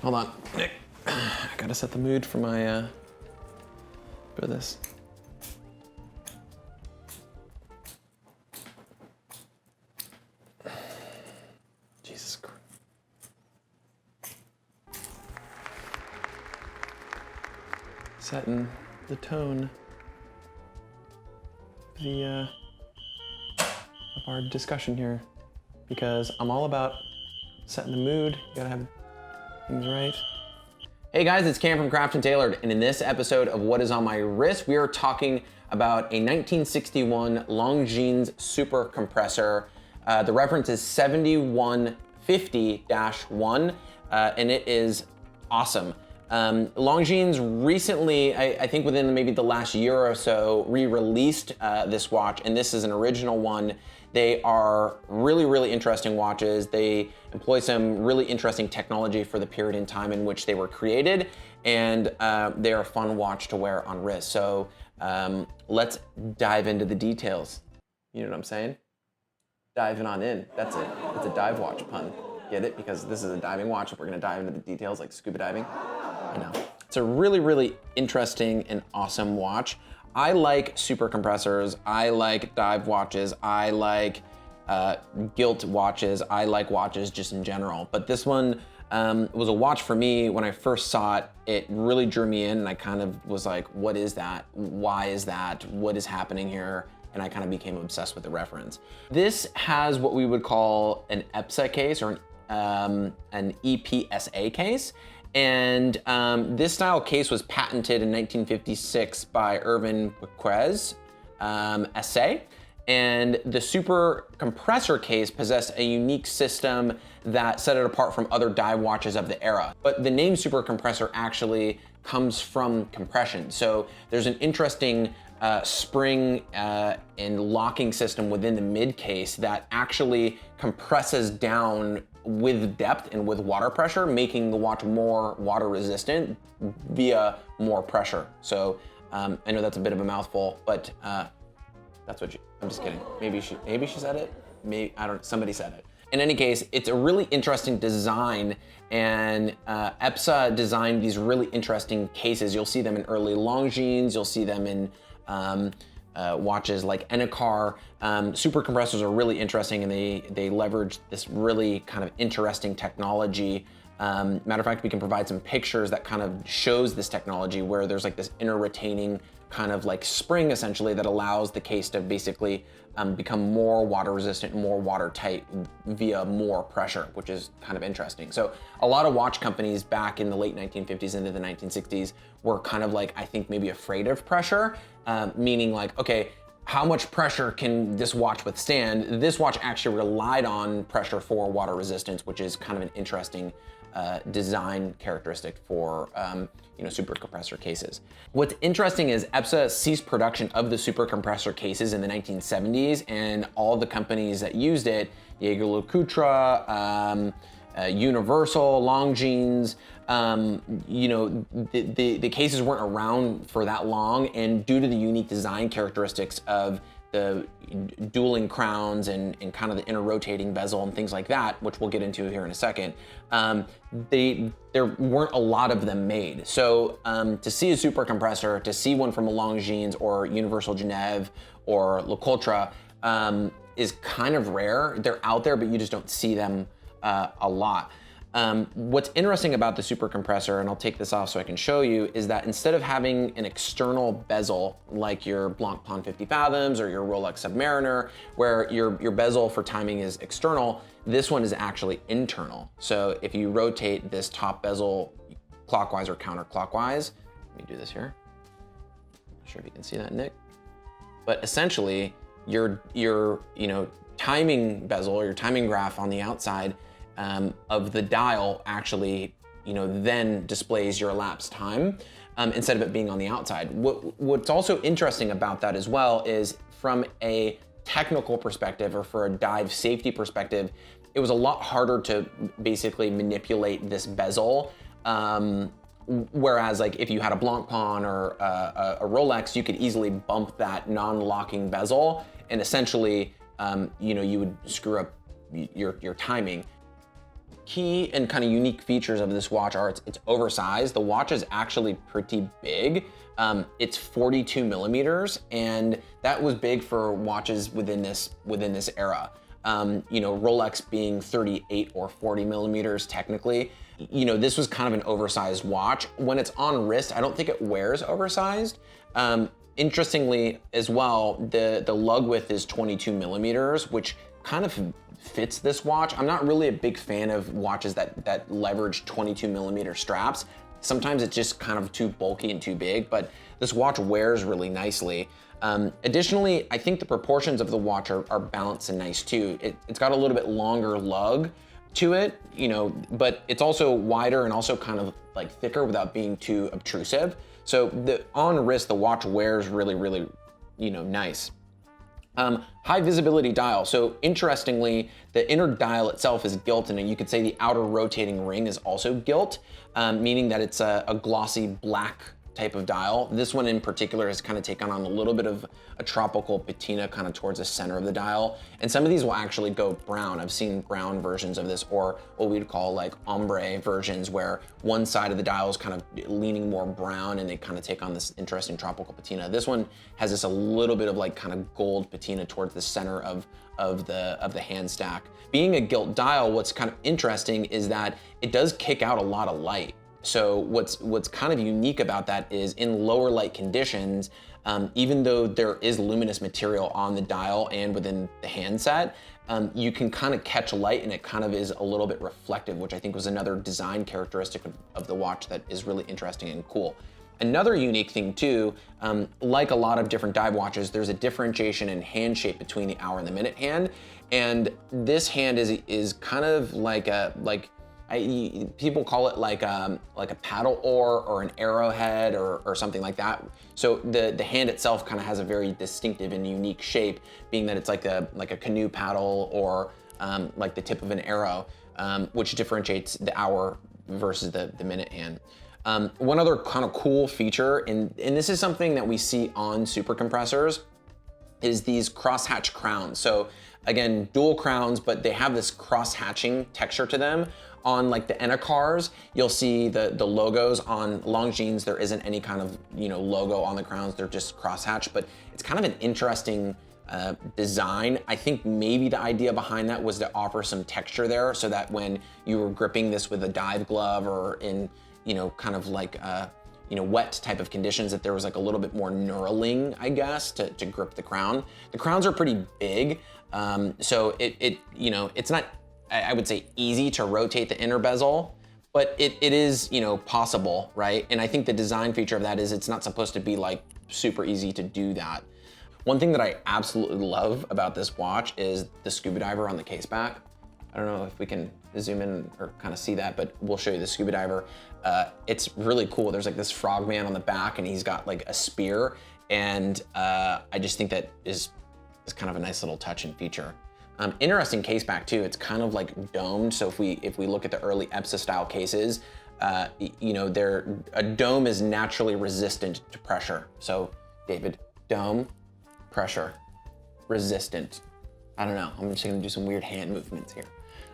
Hold on, Nick. I gotta set the mood for my, for this. Jesus Christ. Setting the tone of our discussion here, because I'm all about setting the mood. You gotta have things right. Hey guys, it's Cam from Craft and Tailored, and in this episode of What Is On My Wrist, we are talking about a 1961 Longines Super Compressor. The reference is 7150-1, and it is awesome. Longines recently, I think within maybe the last year or so, re-released this watch, and this is an original one. They are really, really interesting watches. They employ some really interesting technology for the period in time in which they were created, and they are a fun watch to wear on wrist. So let's dive into the details. You know what I'm saying? Diving on in, that's it. It's a dive watch pun. Get it? Because this is a diving watch, and we're gonna dive into the details like scuba diving. I know. It's a really, really interesting and awesome watch. I like super compressors. I like dive watches. I like gilt watches. I like watches just in general. But this one was a watch for me when I first saw it. It really drew me in, and I kind of was like, what is that? Why is that? What is happening here? And I kind of became obsessed with the reference. This has what we would call an EPSA case, or an EPSA case. And this style case was patented in 1956 by Irvin Piquez, SA. And the Super Compressor case possessed a unique system that set it apart from other dive watches of the era. But the name Super Compressor actually comes from compression. So there's an interesting spring and locking system within the mid case that actually compresses down with depth and with water pressure, making the watch more water resistant via more pressure. So I know that's a bit of a mouthful, but that's what I'm just kidding. Maybe she said it. Maybe, I don't, somebody said it. In any case, it's a really interesting design, and EPSA designed these really interesting cases. You'll see them in early Longines, you'll see them in watches like Enicar. Super compressors are really interesting, and they leverage this really kind of interesting technology. Matter of fact, we can provide some pictures that kind of shows this technology, where there's like this inner retaining kind of like spring essentially that allows the case to basically become more water resistant, more watertight via more pressure, which is kind of interesting. So a lot of watch companies back in the late 1950s into the 1960s were kind of like, I think maybe afraid of pressure, meaning like, okay, how much pressure can this watch withstand? This watch actually relied on pressure for water resistance, which is kind of an interesting design characteristic for super compressor cases. What's interesting is EPSA ceased production of the super compressor cases in the 1970s, and all the companies that used it, Jaeger-LeCoultre, Universal, Longines, the cases weren't around for that long, and due to the unique design characteristics of the dueling crowns and kind of the inner rotating bezel and things like that, which we'll get into here in a second, there weren't a lot of them made. So to see a super compressor, to see one from a Longines or Universal Genève or LeCoultre is kind of rare. They're out there, but you just don't see them a lot. What's interesting about the super compressor, and I'll take this off so I can show you, is that instead of having an external bezel like your Blancpain 50 Fathoms or your Rolex Submariner, where your bezel for timing is external, this one is actually internal. So if you rotate this top bezel clockwise or counterclockwise, let me do this here. Not sure if you can see that, Nick. But essentially, your timing bezel or your timing graph on the outside of the dial actually, then displays your elapsed time instead of it being on the outside. What's also interesting about that as well is from a technical perspective or for a dive safety perspective, it was a lot harder to basically manipulate this bezel. Whereas like if you had a Blancpain or a Rolex, you could easily bump that non-locking bezel and essentially, you would screw up your timing. key and kind of unique features of this watch are it's oversized. The watch is actually pretty big. It's 42 millimeters, and that was big for watches within this era. You know, Rolex being 38 or 40 millimeters technically. You know, this was kind of an oversized watch. When it's on wrist, I don't think it wears oversized. Interestingly as well, the lug width is 22 millimeters, which kind of fits this watch. I'm not really a big fan of watches that leverage 22 millimeter straps. Sometimes it's just kind of too bulky and too big, but this watch wears really nicely. Additionally, I think the proportions of the watch are balanced and nice too. It's got a little bit longer lug to it, you know, but it's also wider and also kind of like thicker without being too obtrusive. So on wrist, the watch wears really, really, you know, nice. High visibility dial. So interestingly, the inner dial itself is gilt, and you could say the outer rotating ring is also gilt, meaning that it's a glossy black type of dial. This one in particular has kind of taken on a little bit of a tropical patina kind of towards the center of the dial. And some of these will actually go brown. I've seen brown versions of this, or what we'd call like ombre versions, where one side of the dial is kind of leaning more brown and they kind of take on this interesting tropical patina. This one has this a little bit of like kind of gold patina towards the center of the hand stack. Being a gilt dial, what's kind of interesting is that it does kick out a lot of light. So what's kind of unique about that is in lower light conditions, even though there is luminous material on the dial and within the handset, you can kind of catch light and it kind of is a little bit reflective, which I think was another design characteristic of the watch that is really interesting and cool. Another unique thing too, like a lot of different dive watches, there's a differentiation in hand shape between the hour and the minute hand. And this hand is kind of like people call it like a paddle oar or an arrowhead or something like that. So the hand itself kind of has a very distinctive and unique shape, being that it's like a canoe paddle or like the tip of an arrow, which differentiates the hour versus the minute hand. One other kind of cool feature, and this is something that we see on super compressors, is these cross-hatch crowns. So again, dual crowns, but they have this cross-hatching texture to them. On like the Enacars, you'll see the logos. On Longines, there isn't any kind of, you know, logo on the crowns, they're just cross-hatched, but it's kind of an interesting design. I think maybe the idea behind that was to offer some texture there so that when you were gripping this with a dive glove or in, you know, kind of like you know, wet type of conditions, that there was like a little bit more knurling, I guess, to grip the crown. The crowns are pretty big, so it you know, it's not, I would say, easy to rotate the inner bezel, but it is, you know, possible, right? And I think the design feature of that is it's not supposed to be like super easy to do that. One thing that I absolutely love about this watch is the scuba diver on the case back. I don't know if we can zoom in or kind of see that, but we'll show you the scuba diver. It's really cool. There's like this frogman on the back and he's got like a spear. And I just think that is kind of a nice little touch and feature. Interesting case back too. It's kind of like domed. So if we look at the early EPSA style cases, you know, a dome is naturally resistant to pressure. So David, dome, pressure, resistant. I don't know, I'm just gonna do some weird hand movements here.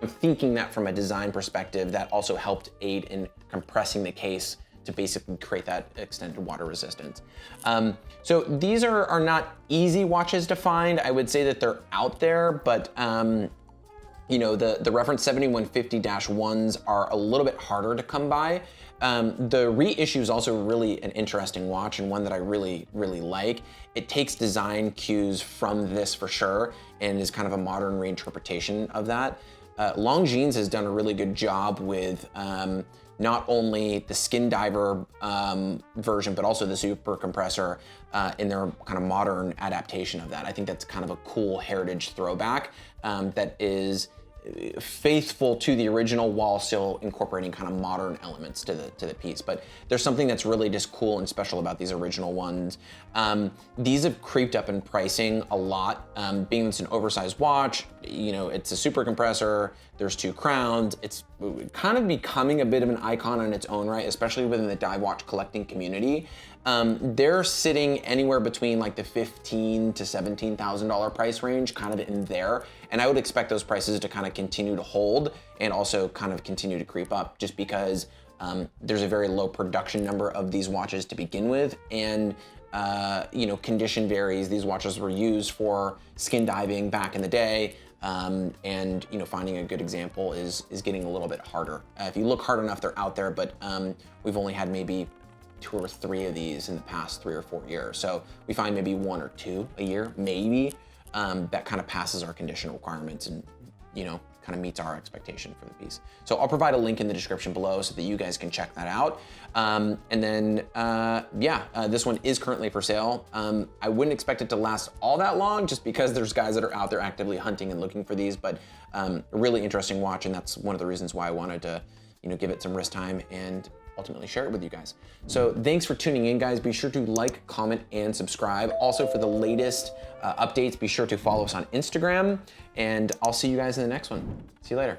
I'm thinking that from a design perspective, that also helped aid in compressing the case to basically create that extended water resistance. So these are not easy watches to find. I would say that they're out there, but you know, the reference 7150-1s are a little bit harder to come by. The reissue is also really an interesting watch and one that I really, really like. It takes design cues from this for sure and is kind of a modern reinterpretation of that. Longines has done a really good job with not only the skin diver version, but also the super compressor in their kind of modern adaptation of that. I think that's kind of a cool heritage throwback that is faithful to the original while still incorporating kind of modern elements to the piece. But there's something that's really just cool and special about these original ones. These have creeped up in pricing a lot. Being it's an oversized watch, you know, it's a super compressor, there's two crowns, it's kind of becoming a bit of an icon in its own right, especially within the dive watch collecting community. They're sitting anywhere between like the $15,000 to $17,000 price range, kind of in there. And I would expect those prices to kind of continue to hold and also kind of continue to creep up, just because there's a very low production number of these watches to begin with, and you know, condition varies. These watches were used for skin diving back in the day, and you know, finding a good example is getting a little bit harder. If you look hard enough, they're out there, but we've only had maybe 2 or 3 of these in the past 3 or 4 years. So we find maybe 1 or 2 a year, maybe, that kind of passes our condition requirements and, you know, kind of meets our expectation for the piece. So I'll provide a link in the description below so that you guys can check that out. And then, this one is currently for sale. I wouldn't expect it to last all that long, just because there's guys that are out there actively hunting and looking for these, but a really interesting watch, and that's one of the reasons why I wanted to, you know, give it some wrist time and ultimately share it with you guys. So thanks for tuning in, guys. Be sure to like, comment, and subscribe. Also, for the latest updates, be sure to follow us on Instagram, and I'll see you guys in the next one. See you later.